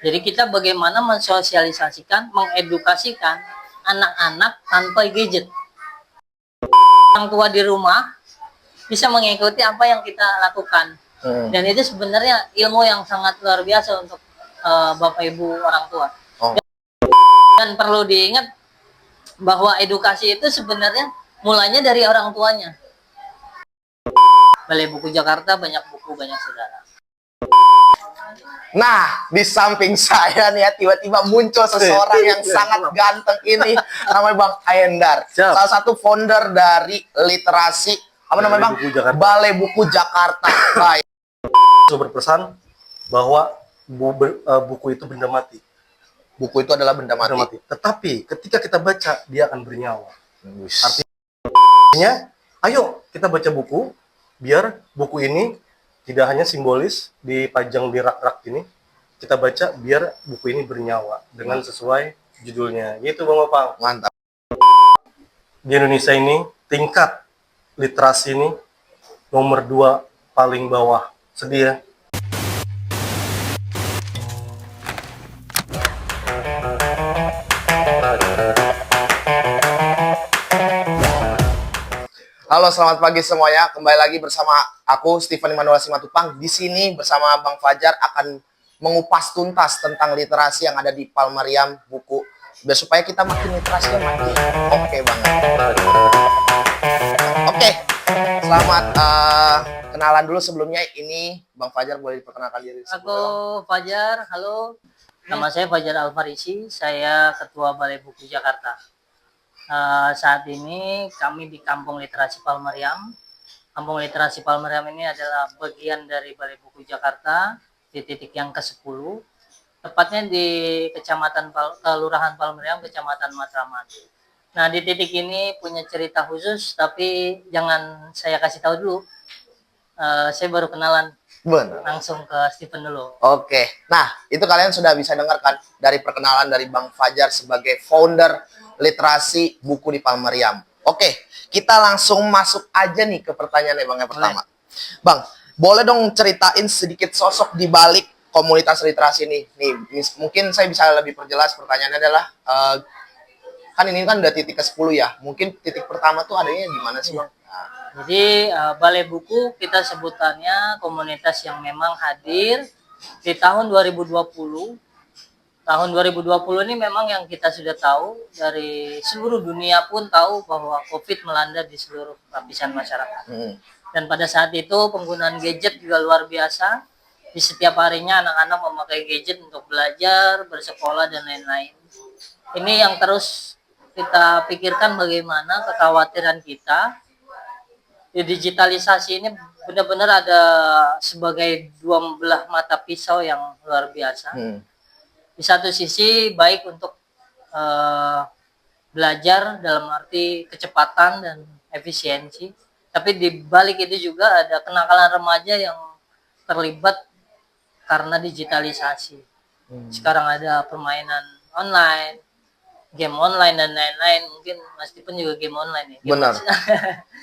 Jadi kita bagaimana mensosialisasikan, mengedukasikan anak-anak tanpa gadget. Orang tua di rumah bisa mengikuti apa yang kita lakukan. Dan itu sebenarnya ilmu yang sangat luar biasa untuk Bapak Ibu orang tua. Dan perlu diingat bahwa edukasi itu sebenarnya mulanya dari orang tuanya. Balai Buku Jakarta, banyak buku, banyak saudara. Nah, di samping saya nih ya, tiba-tiba muncul seseorang yang sangat ganteng ini, namanya Bang Ayendar. Salah satu founder dari literasi, apa namanya Bang? Balai Buku Jakarta. Baik. Berpesan bahwa buku itu benda mati. Buku itu adalah benda mati. Tetapi ketika kita baca, dia akan bernyawa. Artinya, ayo kita baca buku, biar buku ini tidak hanya simbolis dipajang di rak-rak ini, kita baca biar buku ini bernyawa dengan sesuai judulnya. Yaitu Bang Opang. Mantap. Di Indonesia ini tingkat literasi ini nomor 2 paling bawah. Sedih ya. Halo, selamat pagi semuanya. Kembali lagi bersama aku Stephen Immanuel Simatupang. Di sini bersama Bang Fajar akan mengupas tuntas tentang literasi yang ada di Palmariam buku, biar supaya kita makin literasinya makin oke banget. Oke, selamat kenalan dulu sebelumnya. Ini Bang Fajar, boleh diperkenalkan diri? Aku Fajar, halo. Nama saya Fajar Alfarisi, saya Ketua Balai Buku Jakarta. Saat ini kami di Kampung Literasi Palmariam. Kampung Literasi Palmariam ini adalah bagian dari Balai Buku Jakarta di titik yang ke-10, tepatnya di Kelurahan Palmariam, Kecamatan Matraman. Nah, di titik ini punya cerita khusus, tapi jangan saya kasih tahu dulu. Saya baru kenalan. Benar. Langsung ke Stephen dulu. Oke, nah itu kalian sudah bisa dengarkan dari perkenalan dari Bang Fajar sebagai founder literasi buku di Palmariam. Oke, kita langsung masuk aja nih ke pertanyaan Bang yang pertama. Bang, boleh dong ceritain sedikit sosok di balik komunitas literasi ini? Nih, mungkin saya bisa lebih perjelas. Pertanyaannya adalah, kan ini kan udah titik ke-10 ya. Mungkin titik pertama tuh adanya di mana sih Bang? Jadi Balai Buku kita sebutannya komunitas yang memang hadir di tahun 2020. Tahun 2020 ini memang yang kita sudah tahu, dari seluruh dunia pun tahu bahwa COVID melanda di seluruh lapisan masyarakat. Dan pada saat itu penggunaan gadget juga luar biasa. Di setiap harinya anak-anak memakai gadget untuk belajar, bersekolah, dan lain-lain. Ini yang terus kita pikirkan, bagaimana kekhawatiran kita di digitalisasi ini benar-benar ada sebagai dua belah mata pisau yang luar biasa. Di satu sisi baik untuk belajar dalam arti kecepatan dan efisiensi, tapi di balik itu juga ada kenakalan remaja yang terlibat karena digitalisasi. Sekarang ada permainan online, game online dan lain-lain. Mungkin Mas Stephen juga game online ya. Benar.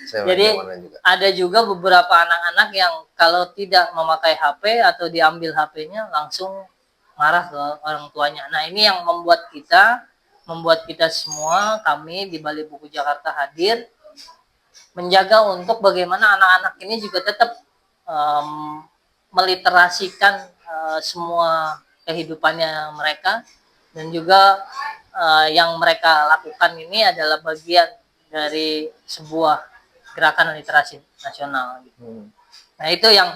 Jadi ada juga beberapa anak-anak yang kalau tidak memakai HP atau diambil HP-nya langsung marah ke orang tuanya. Nah, ini yang membuat kita semua, kami di Balai Buku Jakarta hadir menjaga untuk bagaimana anak-anak ini juga tetap meliterasikan semua kehidupannya mereka, dan juga yang mereka lakukan ini adalah bagian dari sebuah gerakan literasi nasional. Nah, itu yang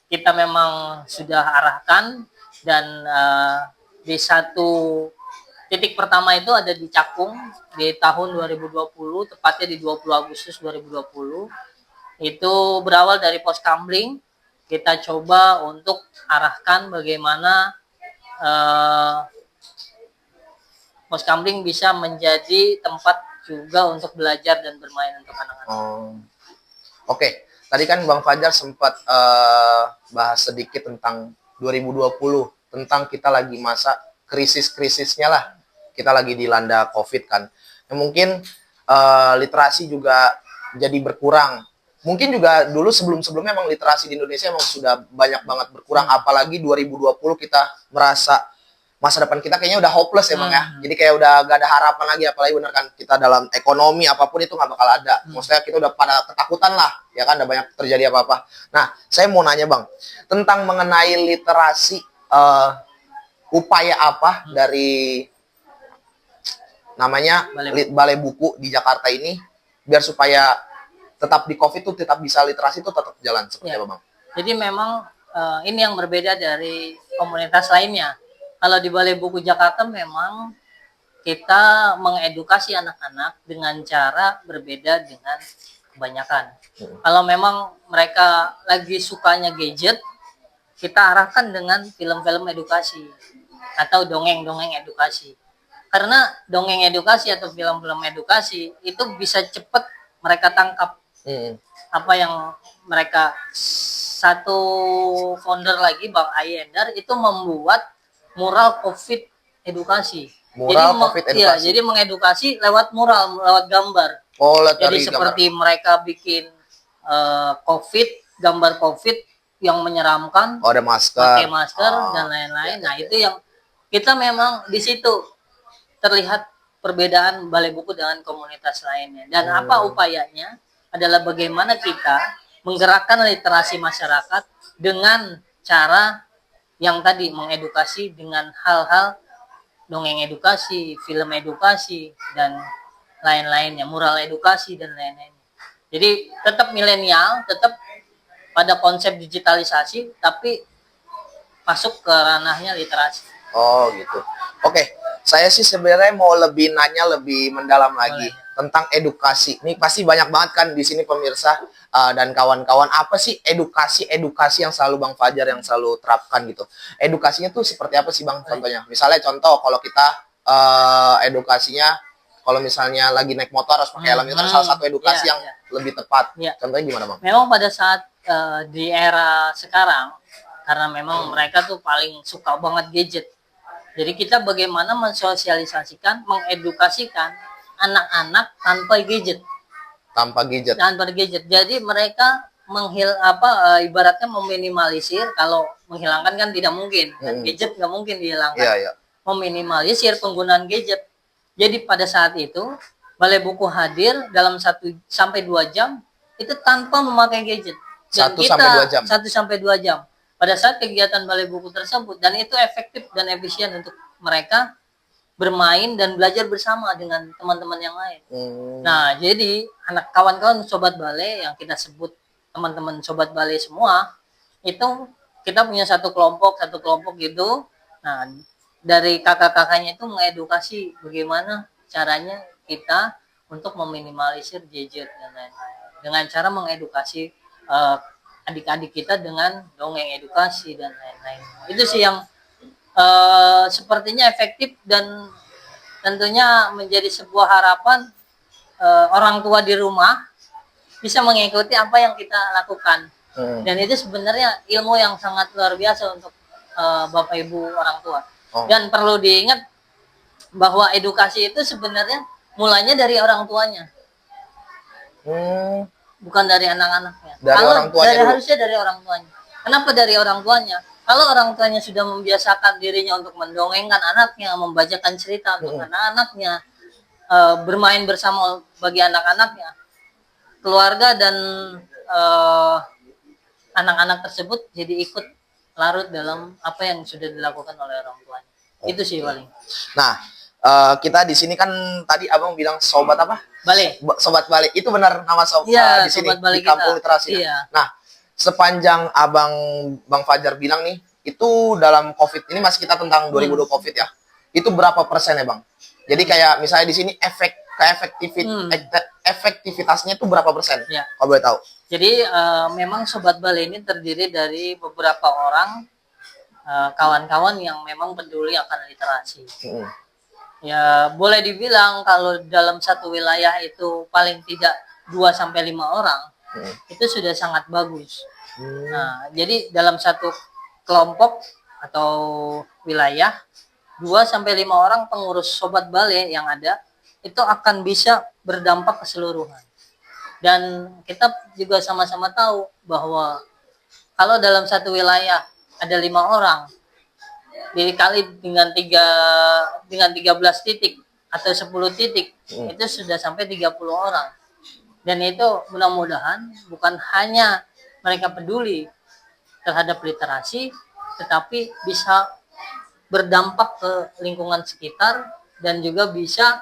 kita memang sudah arahkan. Dan di satu titik pertama itu ada di Cakung di tahun 2020, tepatnya di 20 Agustus 2020. Itu berawal dari pos kamling. Kita coba untuk arahkan bagaimana pos kamling bisa menjadi tempat juga untuk belajar dan bermain untuk anak-anak. Oke. Tadi kan Bang Fajar sempat bahas sedikit tentang 2020, tentang kita lagi masa krisis-krisisnya lah. Kita lagi dilanda COVID kan. Yang mungkin literasi juga jadi berkurang. Mungkin juga dulu sebelum-sebelumnya memang literasi di Indonesia memang sudah banyak banget berkurang. Apalagi 2020 kita merasa masa depan kita kayaknya udah hopeless ya Bang ya. Hmm. Jadi kayak udah gak ada harapan lagi, apalagi bener kan kita dalam ekonomi apapun itu nggak bakal ada. Maksudnya kita udah pada ketakutan lah, ya kan, udah banyak terjadi apa-apa. Nah, saya mau nanya Bang, tentang mengenai literasi, upaya apa dari namanya Balai Buku di Jakarta ini biar supaya tetap di COVID tuh tetap bisa literasi itu tetap jalan seperti Ya. apa Bang? Jadi memang ini yang berbeda dari komunitas lainnya. Kalau di Balai Buku Jakarta memang kita mengedukasi anak-anak dengan cara berbeda dengan kebanyakan. Kalau memang mereka lagi sukanya gadget, kita arahkan dengan film-film edukasi atau dongeng-dongeng edukasi. Karena dongeng edukasi atau film-film edukasi itu bisa cepat mereka tangkap apa yang mereka. Satu founder lagi Bang Ayendar itu membuat mural COVID edukasi. Mural COVID edukasi. Iya, jadi mengedukasi lewat mural, lewat gambar. Oh, Jadi seperti mereka bikin COVID, gambar COVID yang menyeramkan, ada masker, pakai masker dan lain-lain. Nah, itu yang kita memang di situ terlihat perbedaan Balai Buku dengan komunitas lainnya. Dan apa upayanya adalah bagaimana kita menggerakkan literasi masyarakat dengan cara yang tadi mengedukasi dengan hal-hal dongeng edukasi, film edukasi, dan lain-lainnya, mural edukasi dan lain-lain. Jadi tetap milenial, tetap pada konsep digitalisasi, tapi masuk ke ranahnya literasi. Oh gitu. Oke, saya sih sebenarnya mau lebih nanya lebih mendalam lagi tentang edukasi. Ini pasti banyak banget kan di sini pemirsa dan kawan-kawan. Apa sih edukasi yang selalu Bang Fajar yang selalu terapkan gitu? Edukasinya tuh seperti apa sih Bang contohnya? Misalnya contoh kalau kita edukasinya kalau misalnya lagi naik motor harus pakai helm, itu kan salah satu edukasi yang lebih tepat. Contohnya gimana Bang? Memang pada saat di era sekarang, karena memang mereka tuh paling suka banget gadget. Jadi kita bagaimana mensosialisasikan, mengedukasikan anak-anak tanpa gadget. Tanpa gadget. Tanpa gadget. Jadi mereka ibaratnya meminimalisir. Kalau menghilangkan kan tidak mungkin. Dan gadget nggak mungkin dihilangkan. Iya. Meminimalisir penggunaan gadget. Jadi pada saat itu Balai Buku hadir dalam 1 sampai 2 jam itu tanpa memakai gadget. Dan 1 sampai 2 jam. 1 sampai 2 jam. Pada saat kegiatan Balai Buku tersebut, dan itu efektif dan efisien untuk mereka bermain dan belajar bersama dengan teman-teman yang lain. Nah, jadi anak kawan-kawan sobat balai yang kita sebut teman-teman sobat balai semua, itu kita punya satu kelompok gitu. Nah, dari kakak-kakaknya itu mengedukasi bagaimana caranya kita untuk meminimalisir gadget dan lain-lain. Dengan cara mengedukasi adik-adik kita dengan dongeng edukasi dan lain-lain. Itu sih yang sepertinya efektif dan tentunya menjadi sebuah harapan orang tua di rumah bisa mengikuti apa yang kita lakukan. Dan itu sebenarnya ilmu yang sangat luar biasa untuk Bapak Ibu orang tua. Dan perlu diingat bahwa edukasi itu sebenarnya mulanya dari orang tuanya. Bukan dari anak-anaknya. Harusnya dari orang tuanya. Kenapa dari orang tuanya? Kalau orang tuanya sudah membiasakan dirinya untuk mendongengkan anaknya, membacakan cerita untuk anak-anaknya, bermain bersama bagi anak-anaknya, keluarga dan anak-anak tersebut jadi ikut larut dalam apa yang sudah dilakukan oleh orang tuanya. Itu sih paling. Nah, kita di sini kan tadi Abang bilang sobat apa? Balai. Sobat Balai. Itu benar nama di sini di kampung literasi. Iya. Nah, sepanjang Bang Fajar bilang nih, itu dalam COVID ini masih kita tentang 2020 COVID ya. Itu berapa persen ya, Bang? Jadi kayak misalnya di sini efektivitasnya itu berapa persen? Ya. Kalau boleh tahu. Jadi memang sobat balai ini terdiri dari beberapa orang kawan-kawan yang memang peduli akan literasi. Ya, boleh dibilang kalau dalam satu wilayah itu paling tidak 2 sampai 5 orang, itu sudah sangat bagus. Nah, jadi dalam satu kelompok atau wilayah 2 sampai 5 orang pengurus sobat balai yang ada itu akan bisa berdampak keseluruhan. Dan kita juga sama-sama tahu bahwa kalau dalam satu wilayah ada 5 orang, dikali dengan 13 titik atau 10 titik itu sudah sampai 30 orang. Dan itu mudah-mudahan bukan hanya mereka peduli terhadap literasi, tetapi bisa berdampak ke lingkungan sekitar dan juga bisa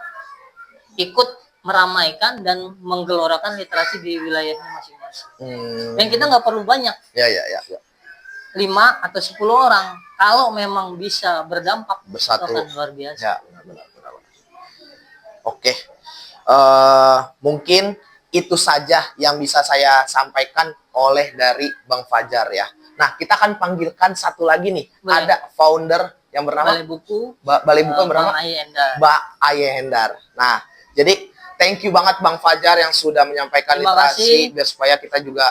ikut meramaikan dan menggelorakan literasi di wilayahnya masing-masing. Dan kita nggak perlu banyak, Ya. 5 atau 10 orang. Kalau memang bisa berdampak, Bersatu. itu akan luar biasa. Ya, benar. Oke. Mungkin itu saja yang bisa saya sampaikan oleh dari Bang Fajar ya. Nah, kita akan panggilkan satu lagi nih. Boleh. Ada founder yang bernama Balai Buku, Balai Buku yang bernama Bang Ayi Endar. Mbak Aye Hendar. Nah, jadi thank you banget Bang Fajar yang sudah menyampaikan Terima literasi kasih. biar supaya kita juga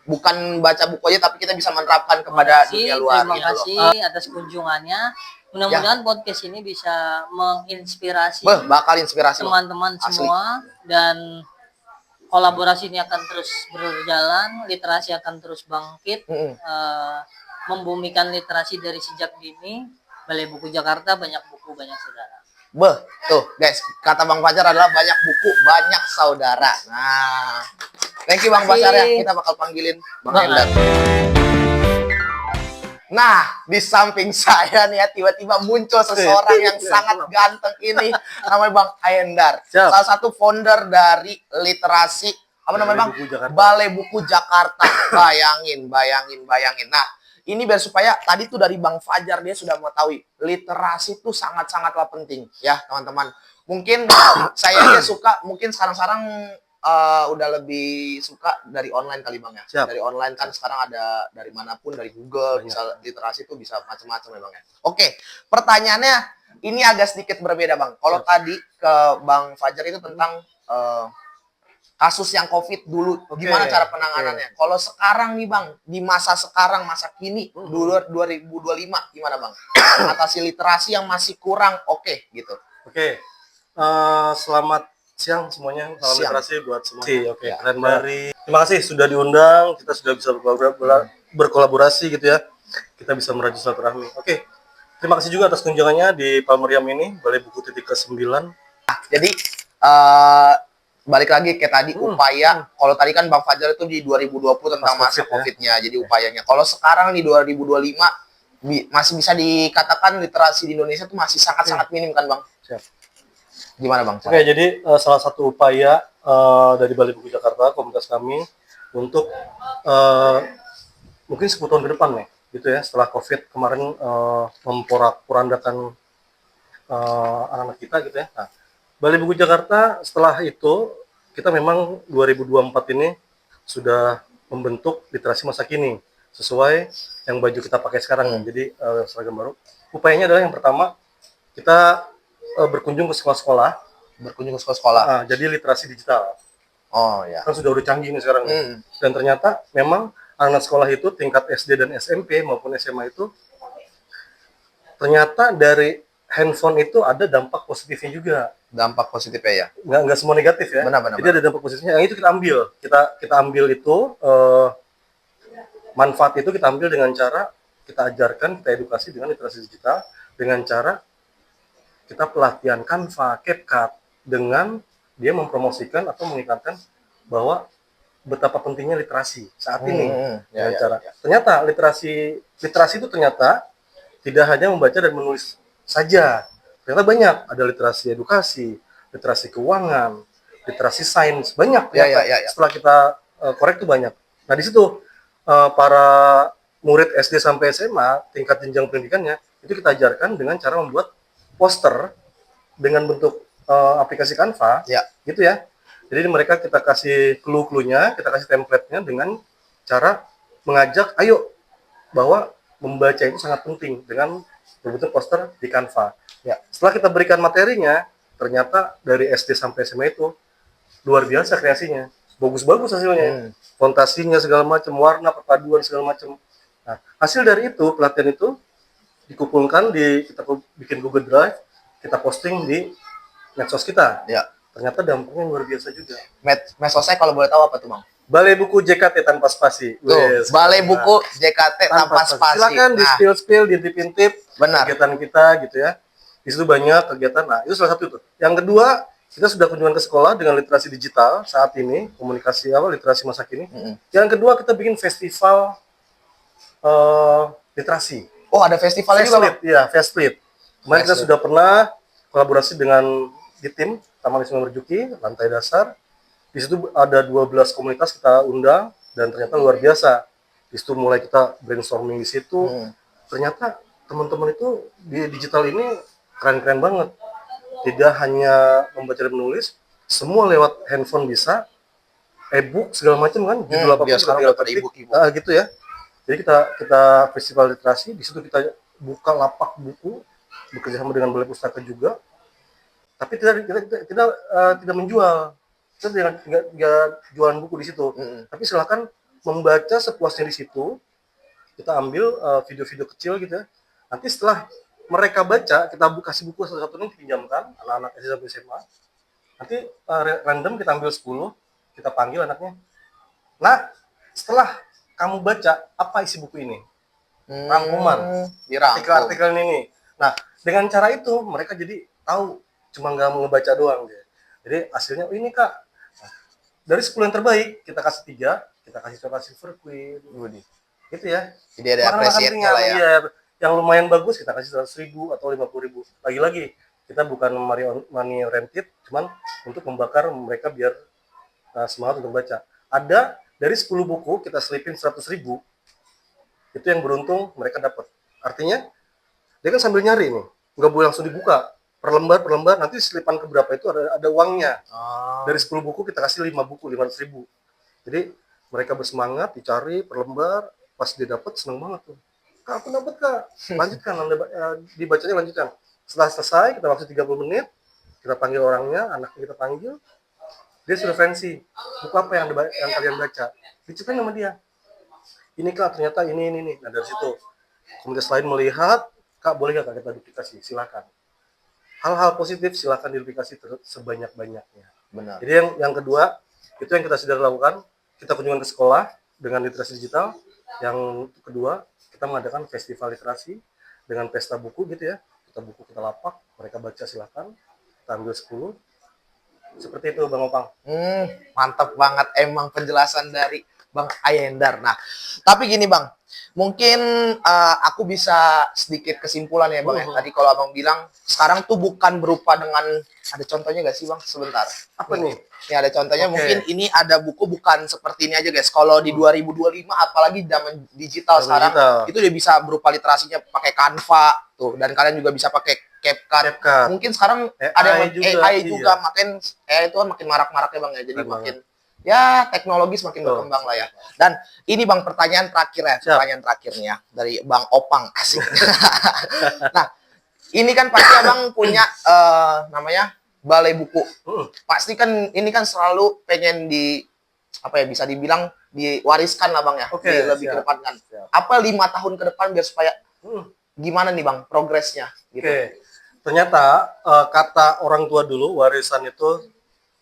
bukan baca buku aja tapi kita bisa menerapkan kepada dunia luar Terima gitu loh. kasih atas kunjungannya. Mudah-mudahan podcast ini bisa menginspirasi Bakal inspirasi loh. teman-teman Asli. semua, dan kolaborasi ini akan terus berjalan, literasi akan terus bangkit, membumikan literasi dari sejak dini. Balai Buku Jakarta, banyak buku, banyak saudara. Tuh guys, kata Bang Fajar adalah banyak buku, banyak saudara. Nah, thank you Bang Fajar ya. Kita bakal panggilin Bang Hendar. Nah, di samping saya nih ya, tiba-tiba muncul seseorang yang sangat ganteng ini, namanya Bang Hendar. Siap. Salah satu founder dari literasi, apa namanya Bang? Balai Buku Jakarta. Balai Buku Jakarta. Bayangin. Nah, ini biar supaya tadi tuh dari Bang Fajar dia sudah mengetahui literasi itu sangat-sangatlah penting ya teman-teman. Mungkin saya aja suka, mungkin sekarang udah lebih suka dari online kali Bang ya. Siap. Dari online kan sekarang ada dari manapun, dari Google, bisa literasi itu bisa macam-macam ya Bang ya. Oke, pertanyaannya ini agak sedikit berbeda Bang. Kalau tadi ke Bang Fajar itu tentang kasus yang COVID dulu, gimana cara penanganannya? Kalau sekarang nih Bang, di masa sekarang, masa kini, 2025, gimana Bang? Atasi literasi yang masih kurang gitu. Oke. Selamat siang semuanya. Salam Siang. literasi buat semua. Oke. Ya. Keren banget. Terima kasih sudah diundang. Kita sudah bisa berkolaborasi gitu ya. Kita bisa merajut silaturahmi. Oke. Terima kasih juga atas kunjungannya di Palmeriam ini, Balai Buku titik ke-9. Jadi, balik lagi kayak tadi, upaya, kalau tadi kan Bang Fajar itu di 2020 tentang Pas masa COVID COVID-nya, jadi upayanya. Kalau sekarang di 2025, masih bisa dikatakan literasi di Indonesia itu masih sangat-sangat minim kan Bang? Siap. Gimana Bang? Oke, jadi salah satu upaya dari Balai Buku Jakarta, komunitas kami, untuk mungkin 10 tahun ke depan nih, gitu ya, setelah COVID kemarin memporak-porandakan anak-anak kita gitu ya. Nah, Balai Buku Jakarta setelah itu, kita memang 2024 ini sudah membentuk literasi masa kini, sesuai yang baju kita pakai sekarang, jadi seragam baru. Upayanya adalah yang pertama, kita berkunjung ke sekolah-sekolah. Jadi literasi digital. Oh ya. Kan sudah canggih nih sekarang. Dan ternyata memang anak sekolah itu tingkat SD dan SMP maupun SMA itu ternyata dari handphone itu ada dampak positifnya juga. Dampak positifnya ya. Nggak semua negatif ya. Benar. Jadi ada dampak positifnya. Yang itu kita ambil. Kita ambil itu manfaat itu kita ambil dengan cara kita ajarkan, kita edukasi dengan literasi digital, dengan cara kita pelatihan Canva, CapCut, dengan dia mempromosikan atau mengiklankan bahwa betapa pentingnya literasi saat ini. Ternyata literasi itu ternyata tidak hanya membaca dan menulis saja. Ternyata banyak, ada literasi edukasi, literasi keuangan, literasi sains, banyak. Setelah kita korek itu banyak. Nah di situ para murid SD sampai SMA tingkat jenjang pendidikannya itu kita ajarkan dengan cara membuat poster dengan bentuk aplikasi Canva, gitu ya. Jadi mereka kita kasih clue-nya, kita kasih template-nya dengan cara mengajak, ayo bahwa membaca itu sangat penting dengan berbentuk poster di Canva. Setelah kita berikan materinya, ternyata dari SD sampai SMA itu luar biasa kreasinya, bagus-bagus hasilnya, fontasinya segala macam, warna perpaduan segala macam. Nah, hasil dari itu pelatihan itu dikumpulkan kita bikin Google Drive, kita posting di medsos kita. Ternyata dampaknya luar biasa juga. Medsosnya kalau boleh tahu apa tuh Bang? Balai buku JKT tanpa spasi. Tuh, Wes, balai keren. buku JKT tanpa spasi. Silakan di Nah, spill dintip-intip benar. kegiatan kita gitu ya. Di situ banyak kegiatan. Nah, itu salah satu tuh. Yang kedua, kita sudah kunjungan ke sekolah dengan literasi digital saat ini, komunikasi literasi masa kini. Yang kedua, kita bikin festival literasi. Oh, ada festivalnya juga, Bang? Iya, Festlit. Kemarin kita Festlit. sudah pernah kolaborasi dengan di tim Taman Wisma Merjuki, lantai dasar. Di situ ada 12 komunitas kita undang dan ternyata luar biasa. Di situ mulai kita brainstorming di situ. Ternyata teman-teman itu di digital ini keren-keren banget. Tidak hanya membaca dan menulis, semua lewat handphone bisa, e-book segala macam kan, judul apapun biar sekarang udah pada e-book. gitu ya. Jadi kita festival literasi, di situ kita buka lapak buku, bekerja sama dengan balai pustaka juga. Tapi tidak menjual. Kita tidak jualan buku di situ. Tapi silakan membaca sepuasnya di situ. Kita ambil video-video kecil gitu ya. Nanti setelah mereka baca, kita kasih buku satu-satu ini dipinjamkan anak-anak SD sampai SMA. Nanti random kita ambil 10, kita panggil anaknya. Nah, setelah kamu baca apa isi buku ini? Rangkuman, artikel-artikel ini. Nah, dengan cara itu mereka jadi tahu, cuma nggak mau ngebaca doang dia. Jadi hasilnya ini Kak, dari 10 yang terbaik kita kasih 3, kita kasih coklat Silver Queen. Gitu ya. Jadi ada apresiasinya lah ya. Iya, yang lumayan bagus kita kasih 100.000 atau 50.000. Lagi-lagi kita bukan money oriented, cuman untuk membakar mereka biar semangat untuk baca. Ada dari 10 buku kita selipin 100.000, itu yang beruntung mereka dapat. Artinya dia kan sambil nyari nih, nggak boleh langsung dibuka, per lembar nanti selipan keberapa itu ada uangnya. Dari 10 buku kita kasih 5 buku 500.000. Jadi mereka bersemangat dicari per lembar, pas dia dapat seneng banget tuh. Kak, aku dapat Kak, lanjutkan, dibacanya lanjutkan. Setelah selesai kita waktu 30 menit, kita panggil orangnya, anaknya kita panggil, dia sudah referensi buku apa yang kalian baca, diceritain sama dia. Ini Kak, ternyata ini. Nah dari situ komunitas lain melihat, Kak boleh nggak Kak kita duplikasi? Silakan. Hal-hal positif silakan duplikasi sebanyak-banyaknya. Benar. Jadi yang kedua itu yang kita sudah lakukan, kita kunjungan ke sekolah dengan literasi digital. Yang kedua kita mengadakan festival literasi dengan pesta buku gitu ya. Kita lapak, mereka baca silakan, kita ambil 10. Seperti itu Bang Opang. Mantap banget emang penjelasan dari Bang Ayendar. Nah, tapi gini Bang, mungkin aku bisa sedikit kesimpulan ya Bang ya. Tadi kalau Abang bilang sekarang tuh bukan berupa dengan, ada contohnya gak sih Bang? Sebentar. Apa nih? Ini ada contohnya, mungkin ini ada buku bukan seperti ini aja guys. Kalau di 2025 apalagi zaman digital sekarang, itu udah bisa berupa literasinya pakai Canva tuh, dan kalian juga bisa pakai CapCut. Mungkin sekarang ada yang AI juga, makin AI itu kan makin marak-marak ya Bang ya. Jadi makin ya teknologi semakin berkembang lah ya. Dan ini Bang pertanyaan terakhir ya, pertanyaan terakhirnya dari Bang Opang, asik. Nah, ini kan pasti Abang punya namanya balai buku. Pasti kan ini kan selalu pengen bisa dibilang diwariskan lah Bang ya, lebih ke depan kan. Apa 5 tahun ke depan biar supaya gimana nih Bang progresnya gitu. Ternyata kata orang tua dulu, warisan itu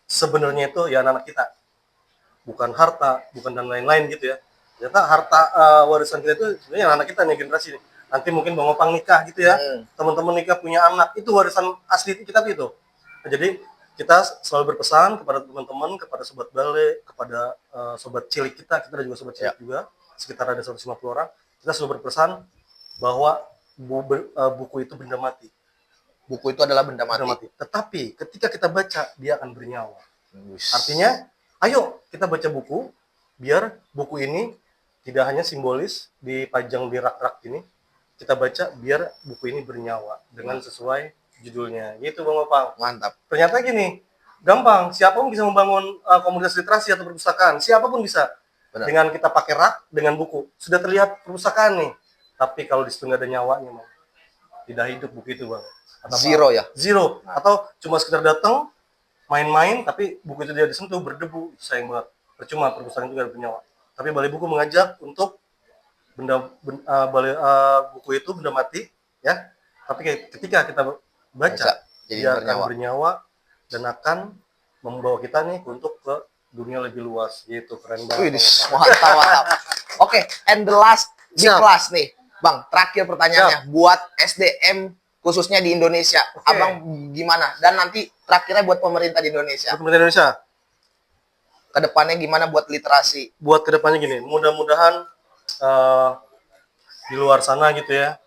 sebenarnya itu ya anak kita. Bukan harta, bukan dan lain-lain gitu ya. Ternyata harta warisan kita itu sebenarnya anak kita nih, generasi ini. Nanti mungkin Bang Opang nikah gitu ya. Teman-teman nikah punya anak, itu warisan asli kita itu. Nah, jadi kita selalu berpesan kepada teman-teman, kepada sobat balai, kepada sobat cilik kita ada juga sobat cilik juga, sekitar ada 150 orang. Kita selalu berpesan bahwa buku itu benda mati. Buku itu adalah benda mati. Tetapi ketika kita baca, dia akan bernyawa. Artinya, ayo kita baca buku, biar buku ini tidak hanya simbolis dipajang di rak-rak ini, kita baca biar buku ini bernyawa dengan sesuai judulnya. Gitu Bang Opang. Mantap. Ternyata gini, gampang. Siapapun bisa membangun komunitas literasi atau perpustakaan. Siapapun bisa. Benar. Dengan kita pakai rak, dengan buku. Sudah terlihat perpustakaan nih. Tapi kalau di situ nggak ada nyawanya, Bang, tidak hidup buku itu Bang. Atau zero ya? Zero. Atau cuma sekedar datang, main-main, tapi buku itu dia disentuh, berdebu. Sayang banget. Percuma, perpustakaan itu nggak bernyawa. Tapi balai buku mengajak untuk buku itu benda mati, ya. Tapi ketika kita baca, dia akan bernyawa dan akan membawa kita nih untuk ke dunia lebih luas. Gitu, keren Wih, banget. mantap, mantap. Oke, and the last di Siap. kelas nih. Bang, terakhir pertanyaannya buat SDM khususnya di Indonesia. Oke. Abang gimana? Dan nanti terakhirnya buat pemerintah di Indonesia. Pemerintah Indonesia, Kedepannya gimana buat literasi? buat kedepannya gini, mudah-mudahan di luar sana gitu ya,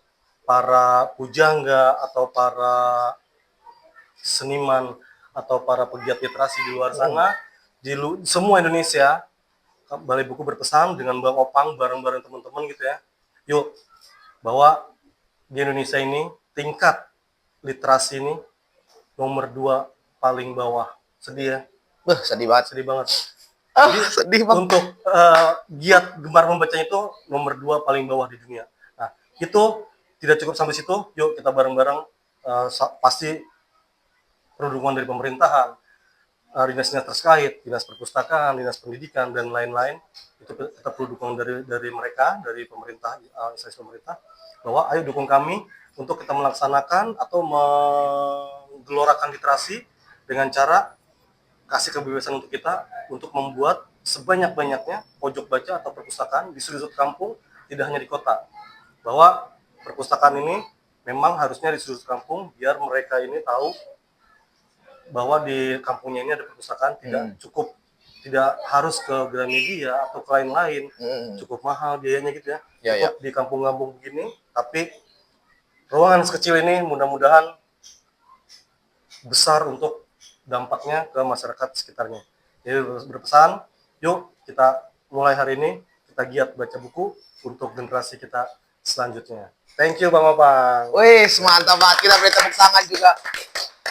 para pujangga atau para seniman atau para pegiat literasi di luar sana, semua Indonesia, Balai Buku berpesan dengan Bang Opang bareng-bareng teman-teman gitu ya, yuk, bahwa di Indonesia ini tingkat literasi ini nomor 2 paling bawah. Sedih ya, Sedih banget. sedih banget. Jadi, sedih banget. Untuk giat gemar membacanya itu nomor 2 paling bawah di dunia. Nah, itu tidak cukup sampai situ. Yuk kita bareng-bareng, pasti perlu dukungan dari pemerintahan, dinas-dinas terkait, dinas perpustakaan, dinas pendidikan dan lain-lain. Itu kita perlu dukungan dari mereka, dari pemerintah, instansi pemerintah, bahwa ayo dukung kami untuk kita melaksanakan atau menggelorakan literasi dengan cara kasih kebebasan untuk kita untuk membuat sebanyak-banyaknya pojok baca atau perpustakaan di sudut kampung, tidak hanya di kota. Bahwa perpustakaan ini memang harusnya di sudut kampung biar mereka ini tahu bahwa di kampungnya ini ada perpustakaan, tidak harus ke Gramedia atau ke lain-lain, cukup mahal biayanya gitu ya. Untuk di kampung-kampung begini, tapi ruangan sekecil ini mudah-mudahan besar untuk dampaknya ke masyarakat sekitarnya. Jadi berpesan, yuk kita mulai hari ini, kita giat baca buku untuk generasi kita selanjutnya. Thank you Bang Opang. Wih, mantap banget. Kita beri tepuk tangan juga.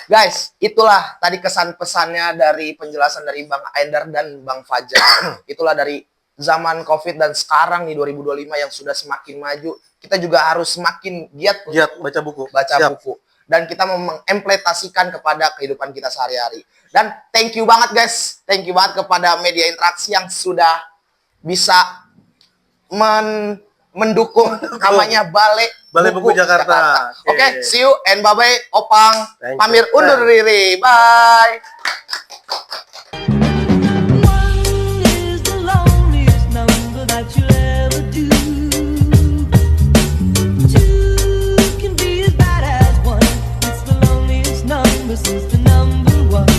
Guys, itulah tadi kesan pesannya dari penjelasan dari Bang Aidar dan Bang Fajar. Itulah dari zaman COVID dan sekarang di 2025 yang sudah semakin maju, kita juga harus semakin giat baca buku. Buku. Dan kita mengimplementasikan kepada kehidupan kita sehari-hari. Dan thank you banget guys. Thank you banget kepada media interaksi yang sudah bisa mendukung namanya Balai Buku Jakarta. Oke, see you and bye-bye Opang. Thank you. Pamir undur diri. Bye. One is the loneliest number that you'll ever do. Two can be as bad as one. It's the loneliest number since the number one.